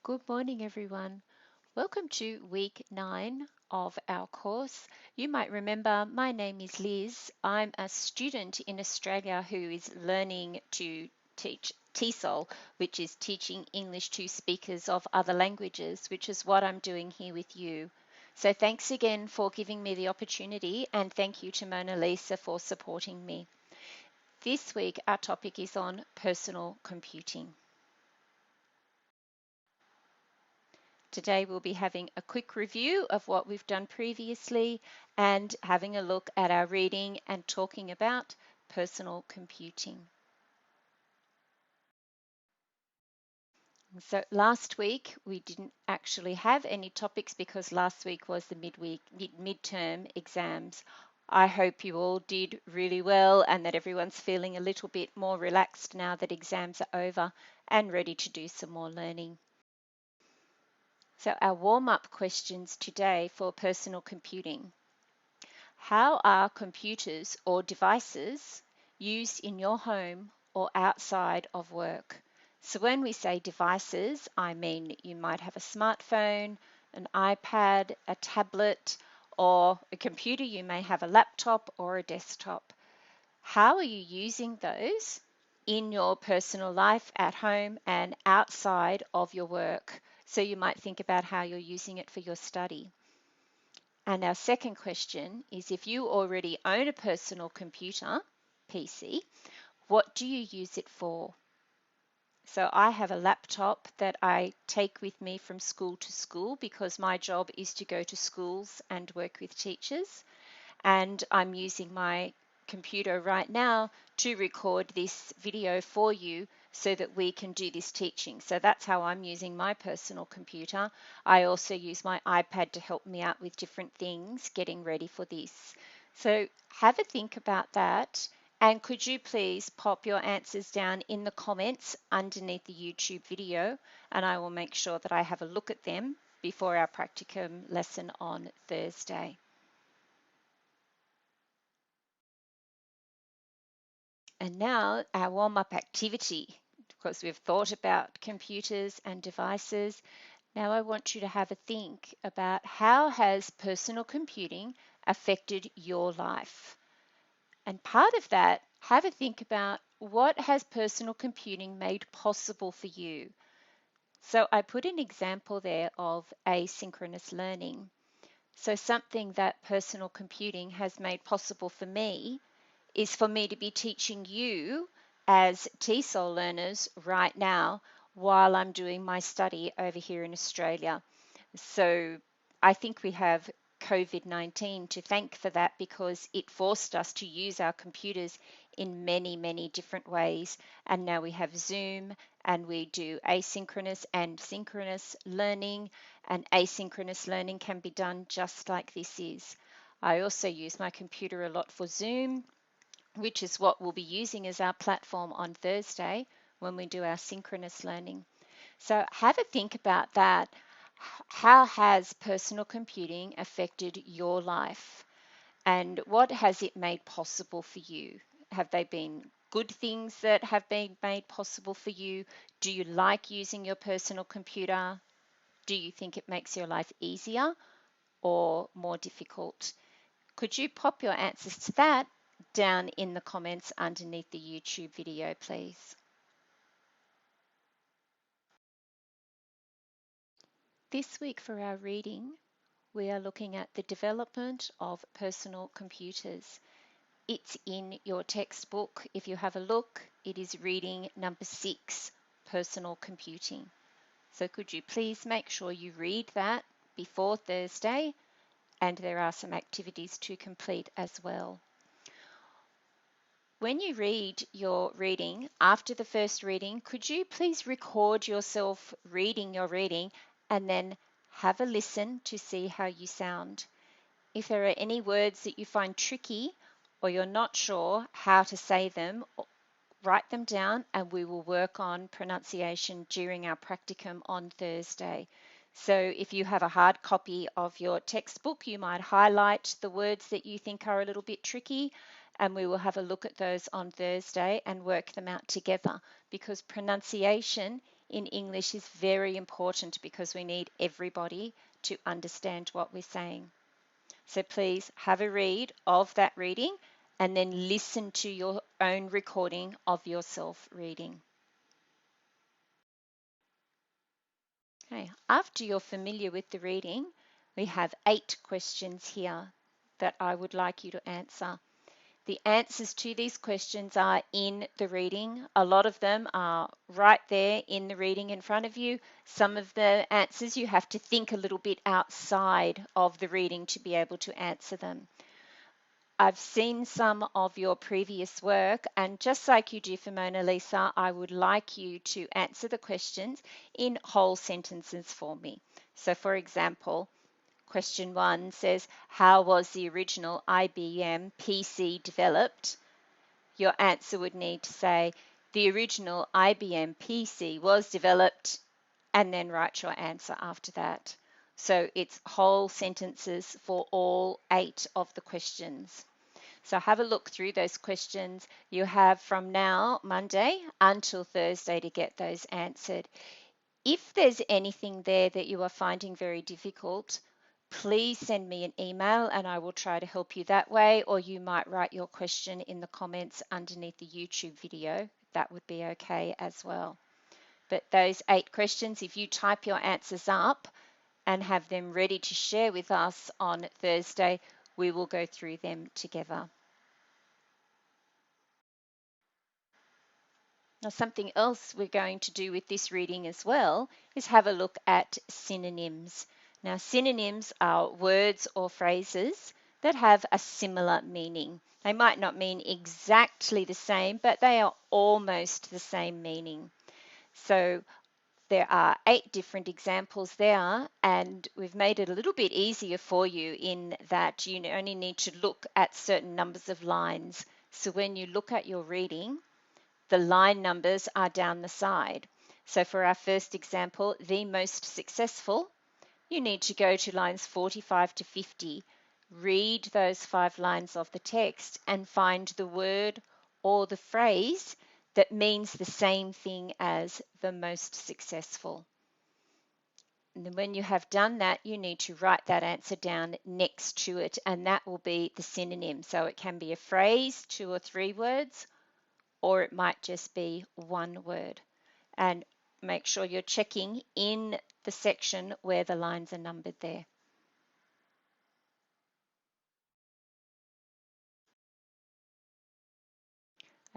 Good morning, everyone. Welcome to week 9 of our course. You might remember my name is Liz. I'm a student in Australia who is learning to teach TESOL, which is Teaching English to Speakers of Other Languages, which is what I'm doing here with you. So thanks again for giving me the opportunity, and thank you to Mona Lisa for supporting me. This week our topic is on personal computing. Today we'll be having a quick review of what we've done previously and having a look at our reading and talking about personal computing. So last week we didn't actually have any topics because last week was the midterm exams. I hope you all did really well and that everyone's feeling a little bit more relaxed now that exams are over and ready to do some more learning. So our warm-up questions today for personal computing. How are computers or devices used in your home or outside of work? So when we say devices, I mean you might have a smartphone, an iPad, a tablet, or a computer. You may have a laptop or a desktop. How are you using those in your personal life at home and outside of your work? So you might think about how you're using it for your study. And our second question is, if you already own a personal computer, PC, what do you use it for? So I have a laptop that I take with me from school to school because my job is to go to schools and work with teachers. And I'm using my computer right now to record this video for you so that we can do this teaching. So that's how I'm using my personal computer. I also use my iPad to help me out with different things getting ready for this. So have a think about that. And could you please pop your answers down in the comments underneath the YouTube video, and I will make sure that I have a look at them before our practicum lesson on Thursday. And now our warm-up activity, because we've thought about computers and devices. Now I want you to have a think about how has personal computing affected your life? And part of that, have a think about what has personal computing made possible for you? So I put an example there of asynchronous learning. So something that personal computing has made possible for me is for me to be teaching you as TESOL learners right now while I'm doing my study over here in Australia. So I think we have COVID-19 to thank for that because it forced us to use our computers in many, many different ways. And now we have Zoom and we do asynchronous and synchronous learning, and asynchronous learning can be done just like this is. I also use my computer a lot for Zoom, which is what we'll be using as our platform on Thursday when we do our synchronous learning. So have a think about that. How has personal computing affected your life? And what has it made possible for you? Have they been good things that have been made possible for you? Do you like using your personal computer? Do you think it makes your life easier or more difficult? Could you pop your answers to that down in the comments underneath the YouTube video, please? This week for our reading, we are looking at the development of personal computers. It's in your textbook. If you have a look, it is reading number 6, personal computing. So could you please make sure you read that before Thursday, and there are some activities to complete as well. When you read your reading, after the first reading, could you please record yourself reading your reading and then have a listen to see how you sound? If there are any words that you find tricky or you're not sure how to say them, write them down and we will work on pronunciation during our practicum on Thursday. So if you have a hard copy of your textbook, you might highlight the words that you think are a little bit tricky, and we will have a look at those on Thursday and work them out together, because pronunciation in English is very important because we need everybody to understand what we're saying. So please have a read of that reading and then listen to your own recording of yourself reading. Okay. After you're familiar with the reading, we have 8 questions here that I would like you to answer. The answers to these questions are in the reading. A lot of them are right there in the reading in front of you. Some of the answers you have to think a little bit outside of the reading to be able to answer them. I've seen some of your previous work, and just like you do for Mona Lisa, I would like you to answer the questions in whole sentences for me. So for example, question 1 says, how was the original IBM PC developed? Your answer would need to say, the original IBM PC was developed, and then write your answer after that. So it's whole sentences for all 8 of the questions. So have a look through those questions. You have from now, Monday, until Thursday to get those answered. If there's anything there that you are finding very difficult, please send me an email and I will try to help you that way, or you might write your question in the comments underneath the YouTube video. That would be okay as well. But those 8 questions, if you type your answers up and have them ready to share with us on Thursday, we will go through them together. Now, something else we're going to do with this reading as well is have a look at synonyms. Now, synonyms are words or phrases that have a similar meaning. They might not mean exactly the same, but they are almost the same meaning. So there are 8 different examples there, and we've made it a little bit easier for you in that you only need to look at certain numbers of lines. So when you look at your reading, the line numbers are down the side. So for our first example, the most successful, you need to go to lines 45 to 50. Read those 5 lines of the text and find the word or the phrase that means the same thing as the most successful. And then when you have done that, you need to write that answer down next to it, and that will be the synonym. So it can be a phrase, 2 or 3 words, or it might just be 1 word. And make sure you're checking in the section where the lines are numbered there.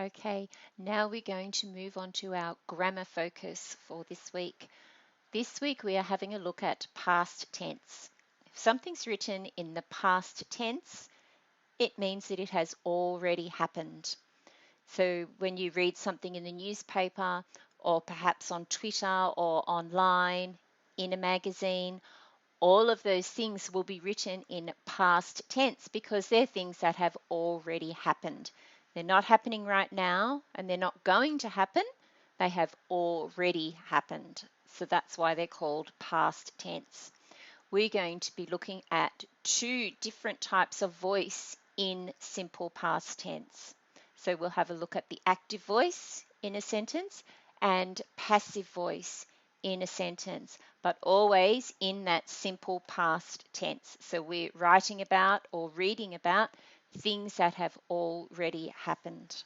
Okay, now we're going to move on to our grammar focus for this week. This week we are having a look at past tense. If something's written in the past tense, it means that it has already happened. So when you read something in the newspaper or perhaps on Twitter or online, in a magazine, all of those things will be written in past tense because they're things that have already happened. They're not happening right now and they're not going to happen. They have already happened. So that's why they're called past tense. We're going to be looking at 2 different types of voice in simple past tense. So we'll have a look at the active voice in a sentence and passive voice in a sentence, but always in that simple past tense. So we're writing about or reading about things that have already happened.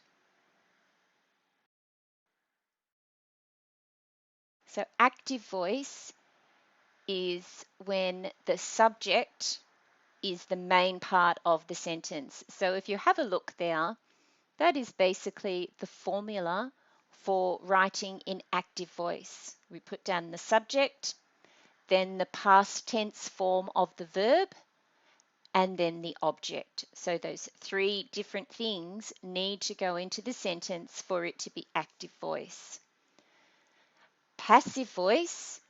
So active voice is when the subject is the main part of the sentence. So if you have a look there, that is basically the formula for writing in active voice. We put down the subject, then the past tense form of the verb, and then the object. So those 3 different things need to go into the sentence for it to be active voice. Passive voice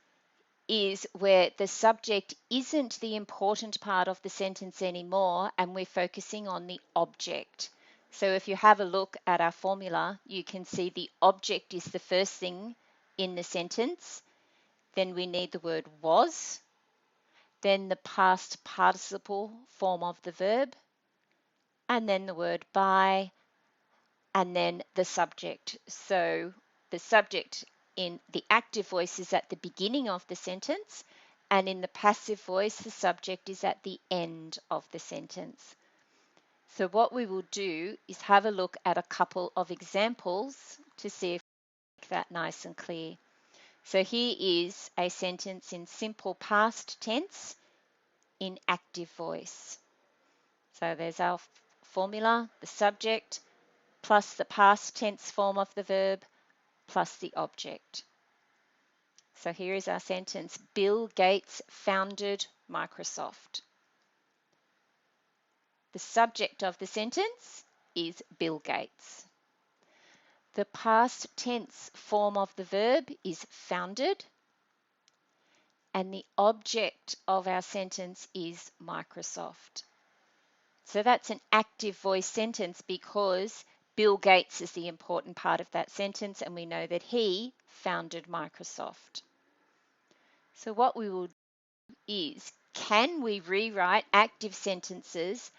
is where the subject isn't the important part of the sentence anymore and we're focusing on the object. So if you have a look at our formula, you can see the object is the first thing in the sentence. Then we need the word was, then the past participle form of the verb, and then the word by, and then the subject. So the subject in the active voice is at the beginning of the sentence, and in the passive voice, the subject is at the end of the sentence. So what we will do is have a look at a couple of examples to see if we make that nice and clear. So here is a sentence in simple past tense in active voice. So there's our formula, the subject, plus the past tense form of the verb, plus the object. So here is our sentence. Bill Gates founded Microsoft. The subject of the sentence is Bill Gates. The past tense form of the verb is founded, and the object of our sentence is Microsoft. So that's an active voice sentence because Bill Gates is the important part of that sentence, and we know that he founded Microsoft. So what we will do is, can we rewrite active sentences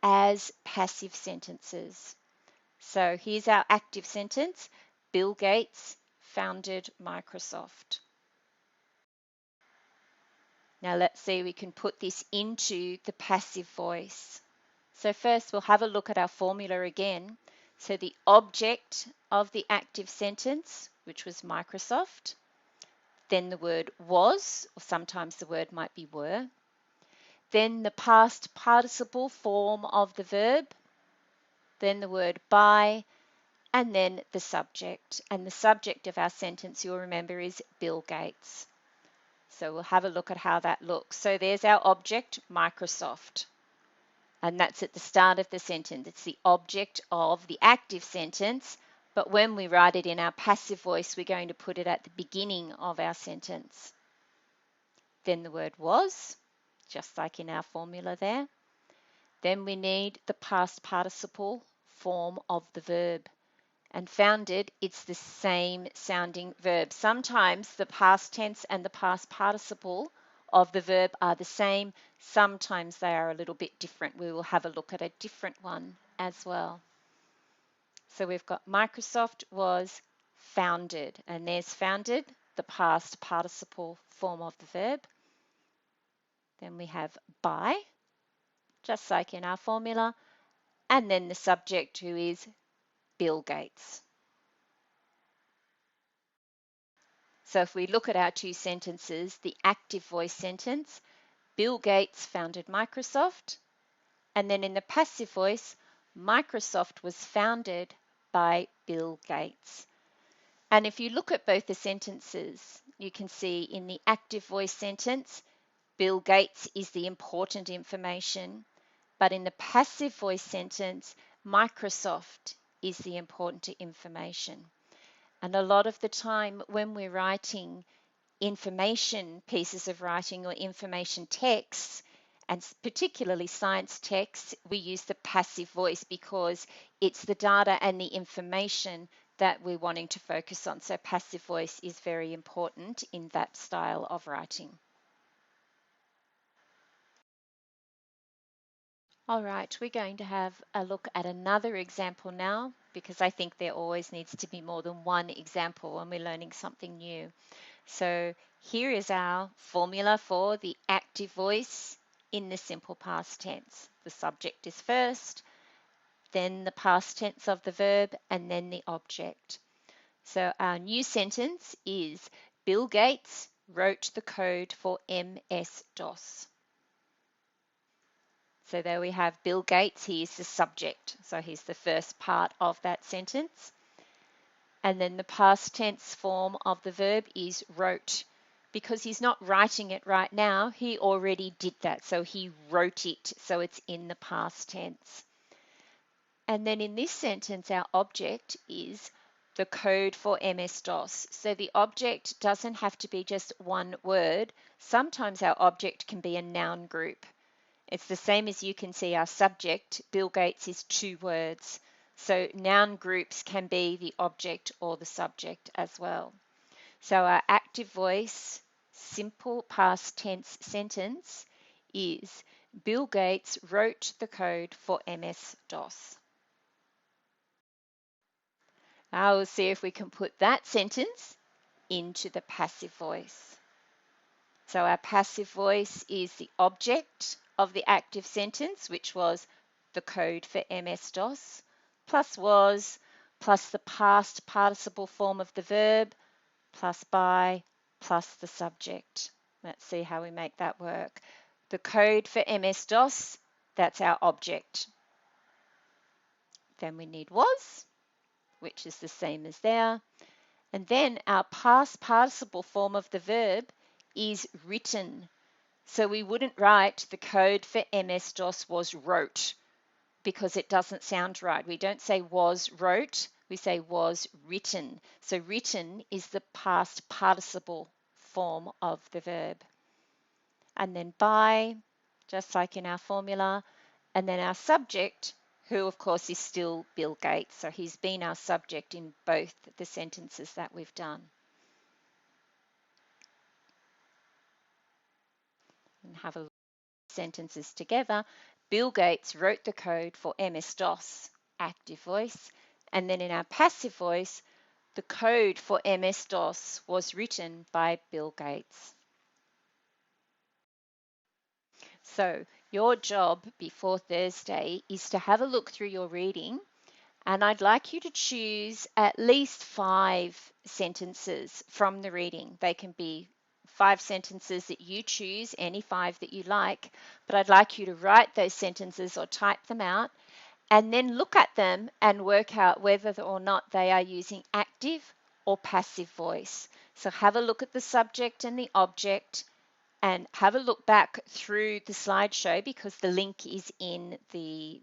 as passive sentences? So here's our active sentence. Bill Gates founded Microsoft. Now let's see if we can put this into the passive voice. So first we'll have a look at our formula again. So the object of the active sentence, which was Microsoft, then the word was, or sometimes the word might be were, then the past participle form of the verb, then the word by, and then the subject. And the subject of our sentence, you'll remember, is Bill Gates. So we'll have a look at how that looks. So there's our object, Microsoft. And that's at the start of the sentence. It's the object of the active sentence, but when we write it in our passive voice, we're going to put it at the beginning of our sentence. Then the word was, just like in our formula there. Then we need the past participle form of the verb. And founded, it's the same sounding verb. Sometimes the past tense and the past participle of the verb are the same. Sometimes they are a little bit different. We will have a look at a different one as well. So we've got Microsoft was founded, and there's founded, the past participle form of the verb. Then we have by, just like in our formula, and then the subject, who is Bill Gates. So if we look at our two sentences, the active voice sentence, Bill Gates founded Microsoft, and then in the passive voice, Microsoft was founded by Bill Gates. And if you look at both the sentences, you can see in the active voice sentence, Bill Gates is the important information, but in the passive voice sentence, Microsoft is the important information. And a lot of the time when we're writing information pieces of writing or information texts, and particularly science texts, we use the passive voice because it's the data and the information that we're wanting to focus on. So passive voice is very important in that style of writing. All right, we're going to have a look at another example now, because I think there always needs to be more than one example when we're learning something new. So here is our formula for the active voice in the simple past tense. The subject is first, then the past tense of the verb, and then the object. So our new sentence is Bill Gates wrote the code for MS-DOS. So there we have Bill Gates, he is the subject. So he's the first part of that sentence. And then the past tense form of the verb is wrote. Because he's not writing it right now, he already did that. So he wrote it, so it's in the past tense. And then in this sentence, our object is the code for MS-DOS. So the object doesn't have to be just one word. Sometimes our object can be a noun group. It's the same as you can see our subject, Bill Gates, is two words. So noun groups can be the object or the subject as well. So our active voice, simple past tense sentence is Bill Gates wrote the code for MS-DOS. Now we'll see if we can put that sentence into the passive voice. So our passive voice is the object of the active sentence, which was the code for MS-DOS, plus was, plus the past participle form of the verb, plus by, plus the subject. Let's see how we make that work. The code for MS-DOS, that's our object. Then we need was, which is the same as there. And then our past participle form of the verb is written. So we wouldn't write the code for MS-DOS was wrote because it doesn't sound right. We don't say was wrote, we say was written. So written is the past participle form of the verb. And then by, just like in our formula, and then our subject, who of course is still Bill Gates. So he's been our subject in both the sentences that we've done. And have a look at sentences together. Bill Gates wrote the code for MS-DOS, active voice. And then in our passive voice, the code for MS-DOS was written by Bill Gates. So your job before Thursday is to have a look through your reading, and I'd like you to choose at least 5 sentences from the reading. They can be 5 sentences that you choose, any 5 that you like, but I'd like you to write those sentences or type them out and then look at them and work out whether or not they are using active or passive voice. So have a look at the subject and the object and have a look back through the slideshow because the link is in the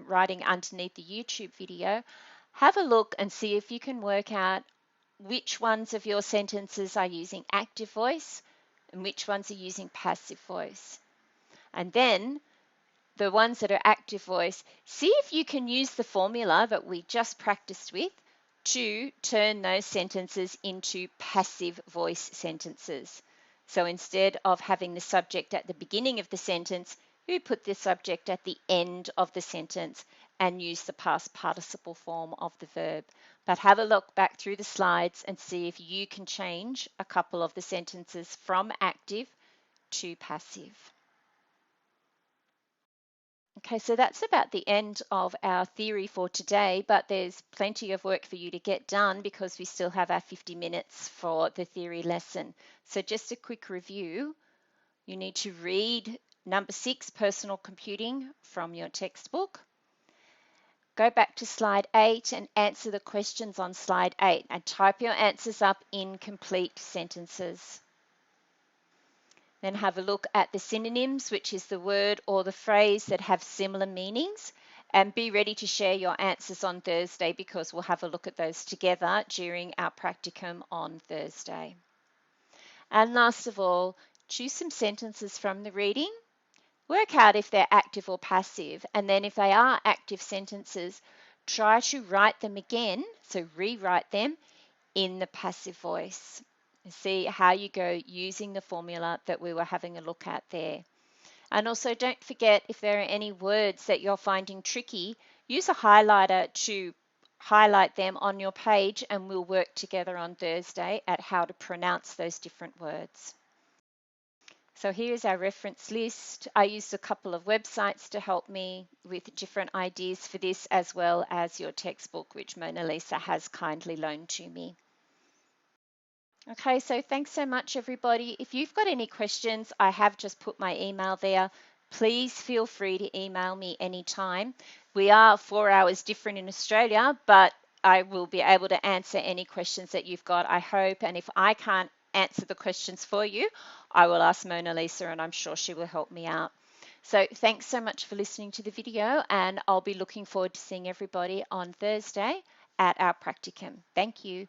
writing underneath the YouTube video. Have a look and see if you can work out which ones of your sentences are using active voice and which ones are using passive voice. And then the ones that are active voice, see if you can use the formula that we just practiced with to turn those sentences into passive voice sentences. So instead of having the subject at the beginning of the sentence, you put the subject at the end of the sentence and use the past participle form of the verb. But have a look back through the slides and see if you can change a couple of the sentences from active to passive. Okay, so that's about the end of our theory for today, but there's plenty of work for you to get done because we still have our 50 minutes for the theory lesson. So just a quick review. You need to read number 6, personal computing, from your textbook. Go back to slide 8 and answer the questions on slide 8 and type your answers up in complete sentences. Then have a look at the synonyms, which is the word or the phrase that have similar meanings, and be ready to share your answers on Thursday because we'll have a look at those together during our practicum on Thursday. And last of all, choose some sentences from the reading. Work out if they're active or passive, and then if they are active sentences, try to write them again, so rewrite them in the passive voice. See how you go using the formula that we were having a look at there. And also don't forget, if there are any words that you're finding tricky, use a highlighter to highlight them on your page and we'll work together on Thursday at how to pronounce those different words. So here's our reference list. I used a couple of websites to help me with different ideas for this, as well as your textbook, which Mona Lisa has kindly loaned to me. Okay, so thanks so much, everybody. If you've got any questions, I have just put my email there. Please feel free to email me anytime. We are 4 hours different in Australia, but I will be able to answer any questions that you've got, I hope. And if I can't answer the questions for you, I will ask Mona Lisa and I'm sure she will help me out. So thanks so much for listening to the video, and I'll be looking forward to seeing everybody on Thursday at our practicum. Thank you.